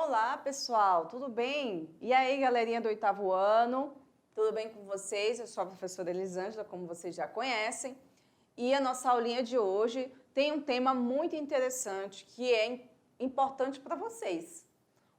Olá, pessoal, tudo bem? E aí, galerinha do oitavo ano, tudo bem com vocês? Eu sou a professora Elisângela, como vocês já conhecem, e a nossa aulinha de hoje tem um tema muito interessante que é importante para vocês.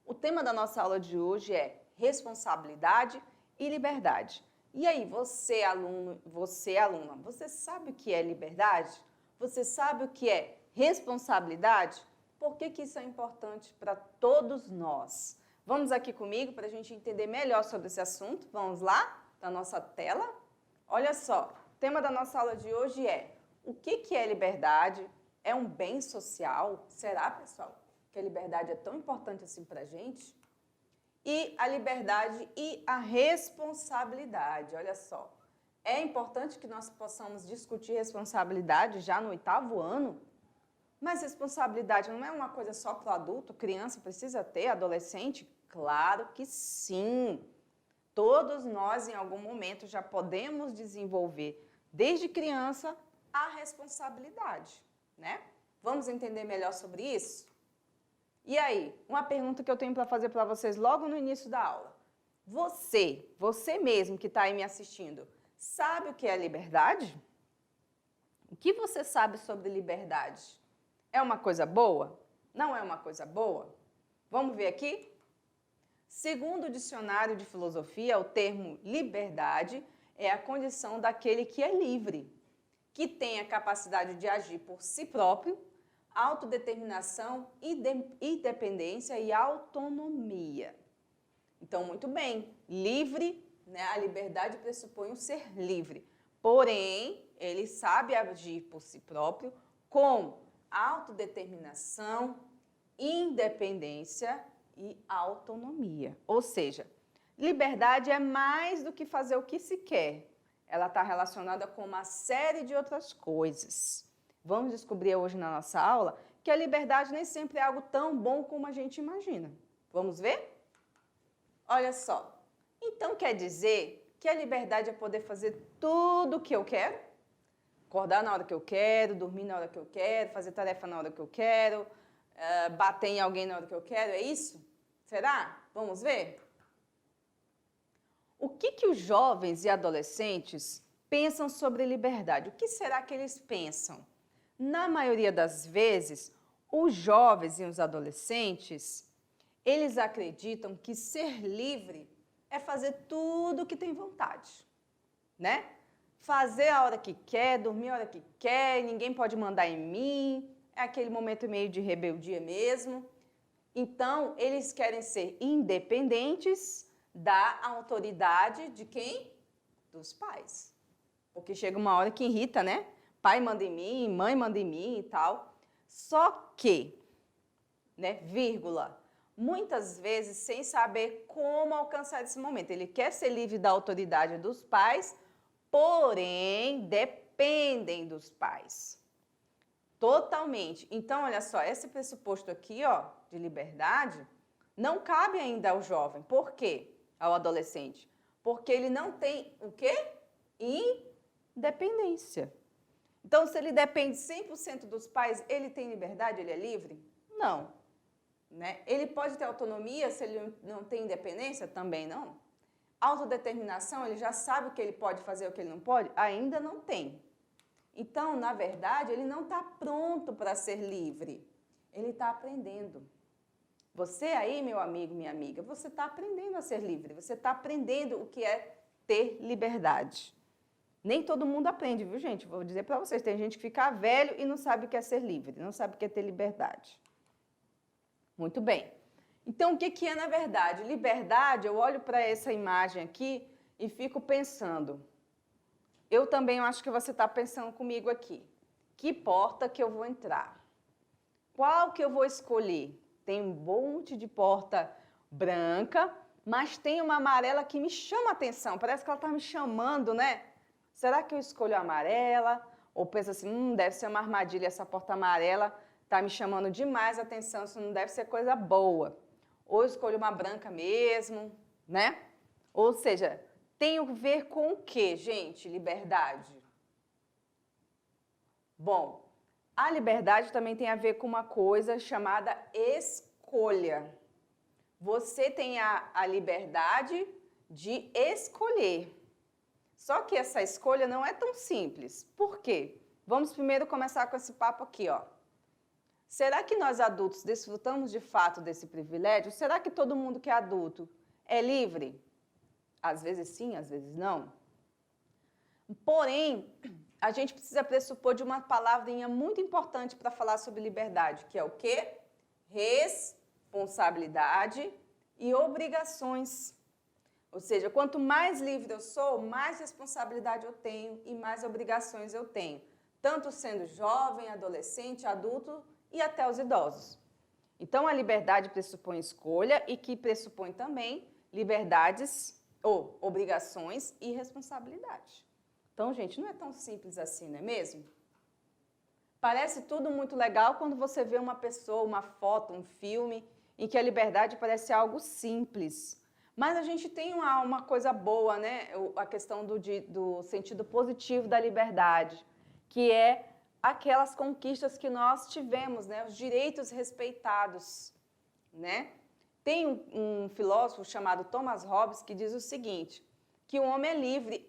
O tema da nossa aula de hoje é responsabilidade e liberdade. E aí, você, aluno, você, aluna, você sabe o que é liberdade? Você sabe o que é responsabilidade? Por que isso é importante para todos nós? Vamos aqui comigo para a gente entender melhor sobre esse assunto. Vamos lá, na nossa tela. Olha só, o tema da nossa aula de hoje é: o que é liberdade? É um bem social? Será, pessoal, que a liberdade é tão importante assim para a gente? E a liberdade e a responsabilidade, olha só. É importante que nós possamos discutir responsabilidade já no oitavo ano? Mas responsabilidade não é uma coisa só para o adulto, criança precisa ter, adolescente? Claro que sim! Todos nós, em algum momento, já podemos desenvolver, desde criança, a responsabilidade, né? Vamos entender melhor sobre isso? E aí, uma pergunta que eu tenho para fazer para vocês logo no início da aula. Você mesmo que está aí me assistindo, sabe o que é liberdade? O que você sabe sobre liberdade? É uma coisa boa? Não é uma coisa boa? Vamos ver aqui? Segundo o dicionário de filosofia, o termo liberdade é a condição daquele que é livre, que tem a capacidade de agir por si próprio, autodeterminação, independência e autonomia. Então, muito bem, livre, né? A liberdade pressupõe o ser livre, porém, ele sabe agir por si próprio com autodeterminação, independência e autonomia. Ou seja, liberdade é mais do que fazer o que se quer. Ela está relacionada com uma série de outras coisas. Vamos descobrir hoje na nossa aula que a liberdade nem sempre é algo tão bom como a gente imagina. Vamos ver? Olha só. Então quer dizer que a liberdade é poder fazer tudo o que eu quero? Acordar na hora que eu quero, dormir na hora que eu quero, fazer tarefa na hora que eu quero, bater em alguém na hora que eu quero, é isso? Será? Vamos ver? O que os jovens e adolescentes pensam sobre liberdade? O que será que eles pensam? Na maioria das vezes, os jovens e os adolescentes, eles acreditam que ser livre é fazer tudo o que tem vontade, né? Fazer a hora que quer, dormir a hora que quer, ninguém pode mandar em mim, é aquele momento meio de rebeldia mesmo. Então, eles querem ser independentes da autoridade de quem? Dos pais. Porque chega uma hora que irrita, né? Pai manda em mim, mãe manda em mim e tal. Só que, né, vírgula, muitas vezes sem saber como alcançar esse momento. Ele quer ser livre da autoridade dos pais, porém, dependem dos pais. Totalmente. Então, olha só, esse pressuposto aqui, ó, de liberdade, não cabe ainda ao jovem. Por quê? Ao adolescente. Porque ele não tem o quê? Independência. Então, se ele depende 100% dos pais, ele tem liberdade, ele é livre? Não. Né? Ele pode ter autonomia se ele não tem independência? Também não. Autodeterminação, ele já sabe o que ele pode fazer, o que ele não pode? Ainda não tem. Então, na verdade, ele não está pronto para ser livre. Ele está aprendendo. Você aí, meu amigo, minha amiga, você está aprendendo a ser livre. Você está aprendendo o que é ter liberdade. Nem todo mundo aprende, viu, gente? Vou dizer para vocês, tem gente que fica velho e não sabe o que é ser livre, não sabe o que é ter liberdade. Muito bem. Então, o que é na verdade? Liberdade, eu olho para essa imagem aqui e fico pensando. Eu também acho que você está pensando comigo aqui. Que porta que eu vou entrar? Qual que eu vou escolher? Tem um monte de porta branca, mas tem uma amarela que me chama a atenção. Parece que ela está me chamando, né? Será que eu escolho a amarela? Ou penso assim, deve ser uma armadilha essa porta amarela, está me chamando demais a atenção, isso não deve ser coisa boa. Ou eu escolho uma branca mesmo, né? Ou seja, tem a ver com o quê, gente, liberdade? Bom, a liberdade também tem a ver com uma coisa chamada escolha. você tem a liberdade de escolher. Só que essa escolha não é tão simples. Por quê? Vamos primeiro começar com esse papo aqui, ó. Será que nós adultos desfrutamos de fato desse privilégio? Será que todo mundo que é adulto é livre? Às vezes sim, às vezes não. Porém, a gente precisa pressupor de uma palavrinha muito importante para falar sobre liberdade, que é o quê? Responsabilidade e obrigações. Ou seja, quanto mais livre eu sou, mais responsabilidade eu tenho e mais obrigações eu tenho. Tanto sendo jovem, adolescente, adulto e até os idosos. Então, a liberdade pressupõe escolha e que pressupõe também liberdades ou obrigações e responsabilidade. Então, gente, não é tão simples assim, não é mesmo? Parece tudo muito legal quando você vê uma pessoa, uma foto, um filme, em que a liberdade parece algo simples. Mas a gente tem uma coisa boa, né? A questão do sentido positivo da liberdade, que é aquelas conquistas que nós tivemos, né? Os direitos respeitados, né? Tem um filósofo chamado Thomas Hobbes que diz o seguinte, que o homem é livre,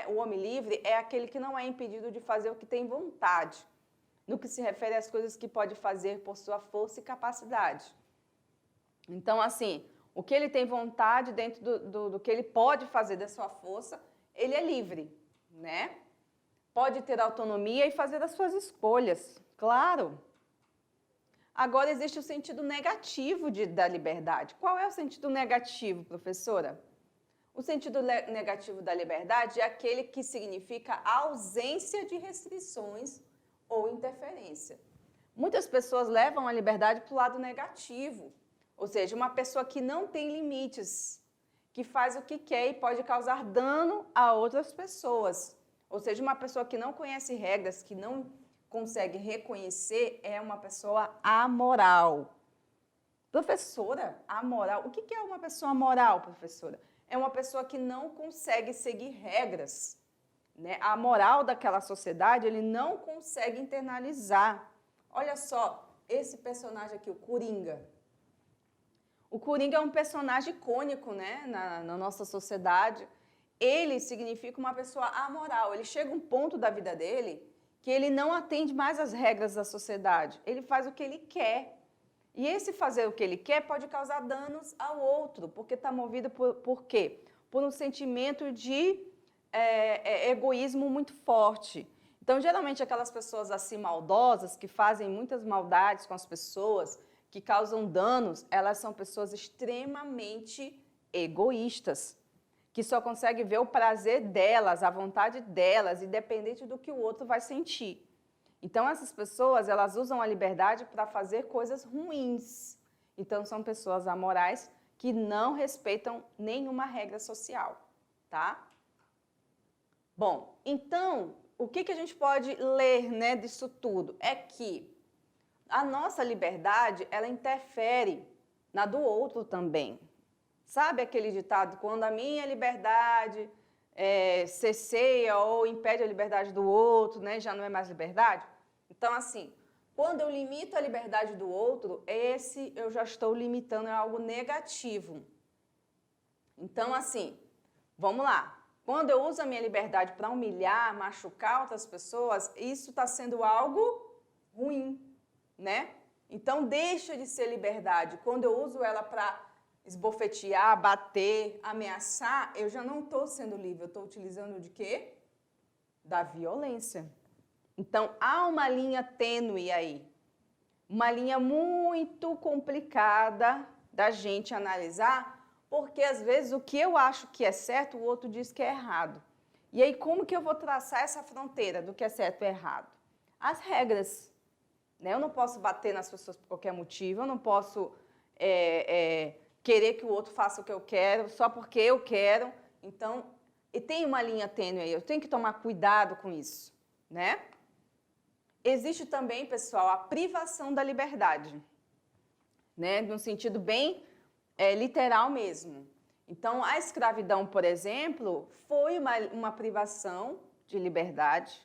o homem livre é aquele que não é impedido de fazer o que tem vontade, no que se refere às coisas que pode fazer por sua força e capacidade. Então, assim, o que ele tem vontade dentro do que ele pode fazer da sua força, ele é livre, né? Pode ter autonomia e fazer as suas escolhas, claro. Agora, existe o sentido negativo da liberdade. Qual é o sentido negativo, professora? O sentido negativo da liberdade é aquele que significa ausência de restrições ou interferência. Muitas pessoas levam a liberdade para o lado negativo, ou seja, uma pessoa que não tem limites, que faz o que quer e pode causar dano a outras pessoas. Ou seja, uma pessoa que não conhece regras, que não consegue reconhecer, é uma pessoa amoral. Professora, amoral. O que é uma pessoa amoral, professora? É uma pessoa que não consegue seguir regras, né? A moral daquela sociedade, ele não consegue internalizar. Olha só, esse personagem aqui, o Coringa. O Coringa é um personagem icônico, né? na nossa sociedade. Ele significa uma pessoa amoral. Ele chega a um ponto da vida dele que ele não atende mais às regras da sociedade. Ele faz o que ele quer. E esse fazer o que ele quer pode causar danos ao outro, porque está movido por quê? Por um sentimento de egoísmo muito forte. Então, geralmente, aquelas pessoas assim maldosas, que fazem muitas maldades com as pessoas, que causam danos, elas são pessoas extremamente egoístas, que só conseguem ver o prazer delas, a vontade delas, independente do que o outro vai sentir. Então, essas pessoas, elas usam a liberdade para fazer coisas ruins. Então, são pessoas amorais que não respeitam nenhuma regra social, tá? Bom, então, o que a gente pode ler, né, disso tudo? É que a nossa liberdade, ela interfere na do outro também. Sabe aquele ditado, quando a minha liberdade cesseia ou impede a liberdade do outro, né, já não é mais liberdade? Então, assim, quando eu limito a liberdade do outro, eu já estou limitando, é algo negativo. Então, assim, vamos lá. Quando eu uso a minha liberdade para humilhar, machucar outras pessoas, isso está sendo algo ruim, né? Então, deixa de ser liberdade. Quando eu uso ela para esbofetear, bater, ameaçar, eu já não estou sendo livre, eu estou utilizando de quê? Da violência. Então, há uma linha tênue aí, uma linha muito complicada da gente analisar, porque às vezes o que eu acho que é certo, o outro diz que é errado. E aí, como que eu vou traçar essa fronteira do que é certo e errado? As regras, né? Eu não posso bater nas pessoas por qualquer motivo, eu não posso querer que o outro faça o que eu quero, só porque eu quero. Então, e tem uma linha tênue aí, eu tenho que tomar cuidado com isso, né? Existe também, pessoal, a privação da liberdade, né? Num sentido bem literal mesmo. Então, a escravidão, por exemplo, foi uma privação de liberdade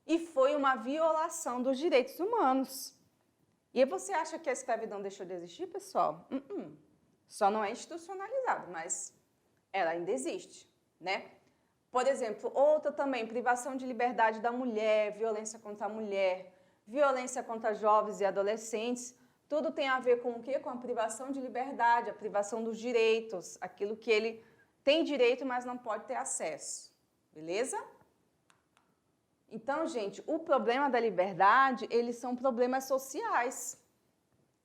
e foi uma violação dos direitos humanos. E você acha que a escravidão deixou de existir, pessoal? Só não é institucionalizado, mas ela ainda existe, né? Por exemplo, outra também, privação de liberdade da mulher, violência contra a mulher, violência contra jovens e adolescentes, tudo tem a ver com o quê? Com a privação de liberdade, a privação dos direitos, aquilo que ele tem direito, mas não pode ter acesso, beleza? Então, gente, o problema da liberdade, eles são problemas sociais.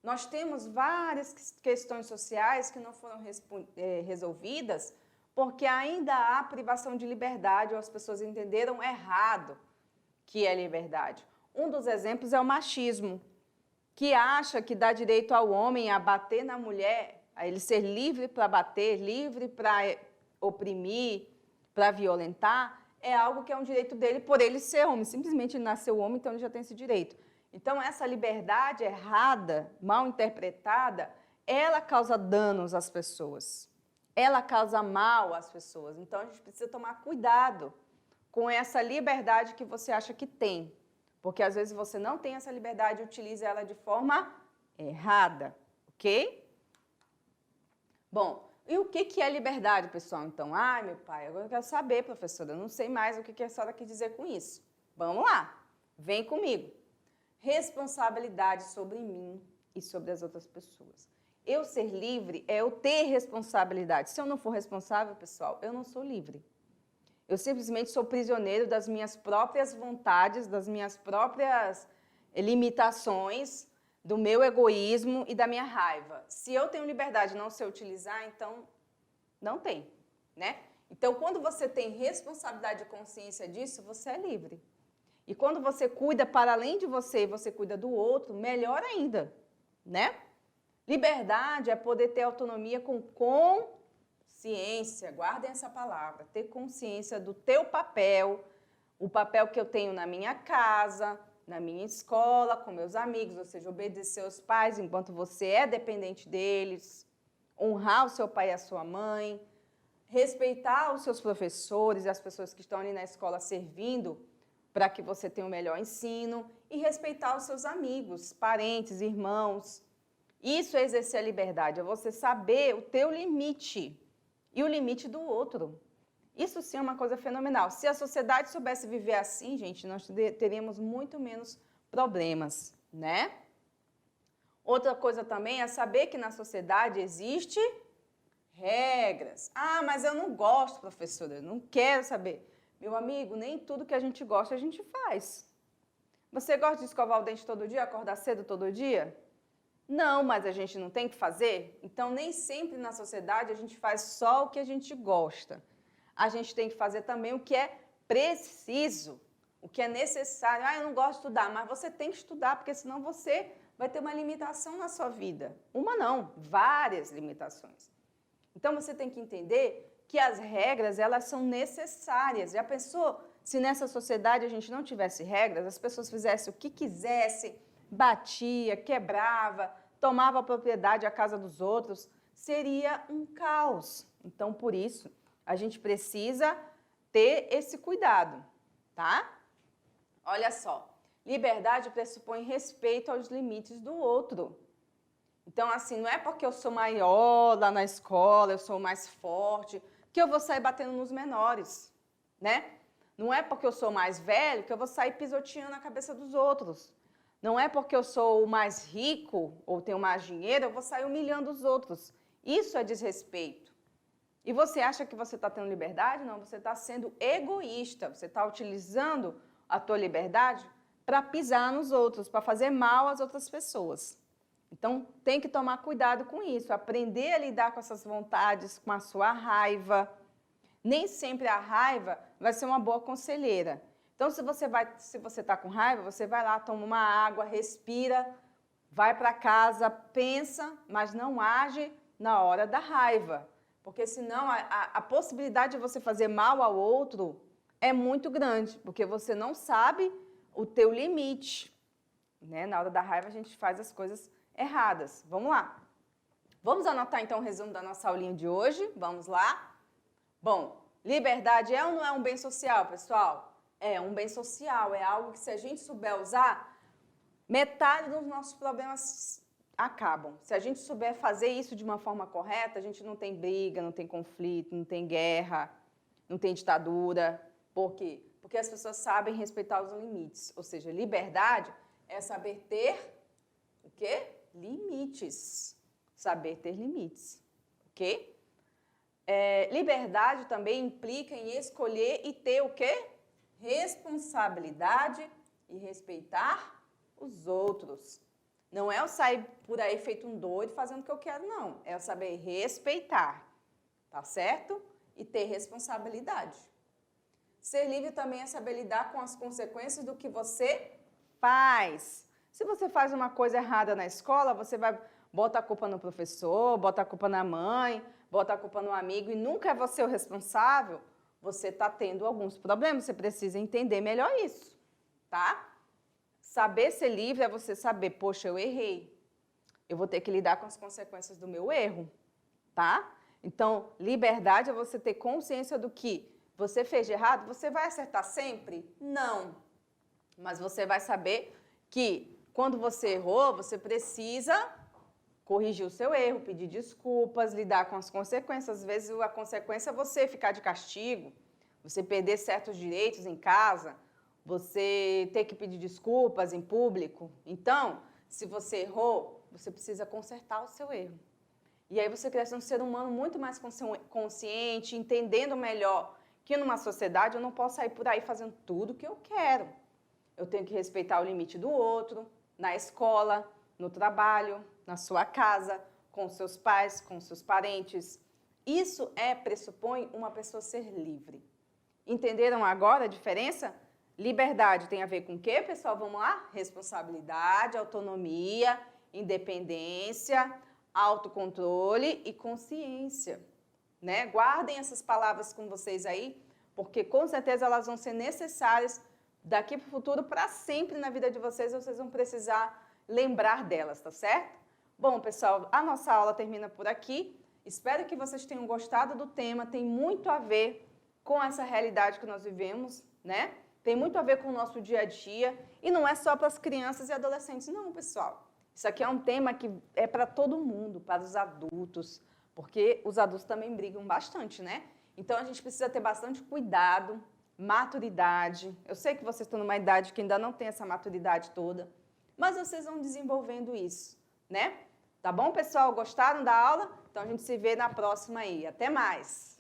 Nós temos várias questões sociais que não foram resolvidas porque ainda há privação de liberdade ou as pessoas entenderam errado que é liberdade. Um dos exemplos é o machismo, que acha que dá direito ao homem a bater na mulher, a ele ser livre para bater, livre para oprimir, para violentar, é algo que é um direito dele por ele ser homem. Simplesmente ele nasceu homem, então ele já tem esse direito. Então, essa liberdade errada, mal interpretada, ela causa danos às pessoas. Ela causa mal às pessoas. Então, a gente precisa tomar cuidado com essa liberdade que você acha que tem. Porque, às vezes, você não tem essa liberdade e utiliza ela de forma errada, ok? Bom, e o que é liberdade, pessoal? Então, ai, meu pai, agora eu quero saber, professora, eu não sei mais o que a senhora quer dizer com isso. Vamos lá, vem comigo. Responsabilidade sobre mim e sobre as outras pessoas. Eu ser livre é eu ter responsabilidade. Se eu não for responsável, pessoal, eu não sou livre. Eu simplesmente sou prisioneiro das minhas próprias vontades, das minhas próprias limitações, do meu egoísmo e da minha raiva. Se eu tenho liberdade de não ser utilizar, então não tem, né? Então, quando você tem responsabilidade e consciência disso, você é livre. E quando você cuida para além de você e você cuida do outro, melhor ainda, né? Liberdade é poder ter autonomia com consciência, guardem essa palavra, ter consciência do teu papel, o papel que eu tenho na minha casa, na minha escola, com meus amigos, ou seja, obedecer aos pais enquanto você é dependente deles, honrar o seu pai e a sua mãe, respeitar os seus professores e as pessoas que estão ali na escola servindo para que você tenha o melhor ensino e respeitar os seus amigos, parentes, irmãos. Isso é exercer a liberdade, é você saber o teu limite e o limite do outro. Isso sim é uma coisa fenomenal. Se a sociedade soubesse viver assim, gente, nós teríamos muito menos problemas, né? Outra coisa também é saber que na sociedade existe regras. Ah, mas eu não gosto, professora, eu não quero saber. Meu amigo, nem tudo que a gente gosta a gente faz. Você gosta de escovar o dente todo dia, acordar cedo todo dia? Não, mas a gente não tem que fazer? Então, nem sempre na sociedade a gente faz só o que a gente gosta. A gente tem que fazer também o que é preciso, o que é necessário. Ah, eu não gosto de estudar, mas você tem que estudar, porque senão você vai ter uma limitação na sua vida. Uma não, várias limitações. Então, você tem que entender que as regras, elas são necessárias. Já pensou se nessa sociedade a gente não tivesse regras, as pessoas fizessem o que quisessem, batia, quebrava, tomava a propriedade à casa dos outros, seria um caos. Então, por isso, a gente precisa ter esse cuidado, tá? Olha só, liberdade pressupõe respeito aos limites do outro. Então, assim, não é porque eu sou maior lá na escola, eu sou mais forte, que eu vou sair batendo nos menores, né? Não é porque eu sou mais velho que eu vou sair pisoteando a cabeça dos outros. Não é porque eu sou o mais rico ou tenho mais dinheiro, eu vou sair humilhando os outros. Isso é desrespeito. E você acha que você está tendo liberdade? Não, você está sendo egoísta. Você está utilizando a tua liberdade para pisar nos outros, para fazer mal às outras pessoas. Então, tem que tomar cuidado com isso, aprender a lidar com essas vontades, com a sua raiva. Nem sempre a raiva vai ser uma boa conselheira. Então, se você está com raiva, você vai lá, toma uma água, respira, vai para casa, pensa, mas não age na hora da raiva. Porque senão a possibilidade de você fazer mal ao outro é muito grande, porque você não sabe o teu limite, né? Na hora da raiva a gente faz as coisas erradas. Vamos lá. Vamos anotar então o resumo da nossa aulinha de hoje. Vamos lá. Bom, liberdade é ou não é um bem social, pessoal? É um bem social, é algo que se a gente souber usar, metade dos nossos problemas acabam. Se a gente souber fazer isso de uma forma correta, a gente não tem briga, não tem conflito, não tem guerra, não tem ditadura. Por quê? Porque as pessoas sabem respeitar os limites. Ou seja, liberdade é saber ter o quê? Limites. Saber ter limites. Ok? Liberdade também implica em escolher e ter o quê? Responsabilidade e respeitar os outros. Não é eu sair por aí feito um doido fazendo o que eu quero, não. É eu saber respeitar, tá certo? E ter responsabilidade. Ser livre também é saber lidar com as consequências do que você faz. Se você faz uma coisa errada na escola, você vai botar a culpa no professor, bota a culpa na mãe, bota a culpa no amigo e nunca é você o responsável, você está tendo alguns problemas, você precisa entender melhor isso, tá? Saber ser livre é você saber, poxa, eu errei, eu vou ter que lidar com as consequências do meu erro, tá? Então, liberdade é você ter consciência do que você fez de errado, você vai acertar sempre? Não, mas você vai saber que quando você errou, você precisa corrigir o seu erro, pedir desculpas, lidar com as consequências. Às vezes a consequência é você ficar de castigo, você perder certos direitos em casa, você ter que pedir desculpas em público. Então, se você errou, você precisa consertar o seu erro. E aí você cresce um ser humano muito mais consciente, entendendo melhor que numa sociedade eu não posso sair por aí fazendo tudo o que eu quero. Eu tenho que respeitar o limite do outro, na escola, no trabalho, na sua casa, com seus pais, com seus parentes. Isso pressupõe uma pessoa ser livre. Entenderam agora a diferença? Liberdade tem a ver com o quê, pessoal? Vamos lá? Responsabilidade, autonomia, independência, autocontrole e consciência. Né? Guardem essas palavras com vocês aí, porque com certeza elas vão ser necessárias daqui para o futuro, para sempre na vida de vocês vão precisar lembrar delas, tá certo? Bom, pessoal, a nossa aula termina por aqui. Espero que vocês tenham gostado do tema, tem muito a ver com essa realidade que nós vivemos, né? Tem muito a ver com o nosso dia a dia e não é só para as crianças e adolescentes, não, pessoal. Isso aqui é um tema que é para todo mundo, para os adultos, porque os adultos também brigam bastante, né? Então, a gente precisa ter bastante cuidado, maturidade. Eu sei que vocês estão numa idade que ainda não tem essa maturidade toda, mas vocês vão desenvolvendo isso, né? Tá bom, pessoal? Gostaram da aula? Então, a gente se vê na próxima aí. Até mais!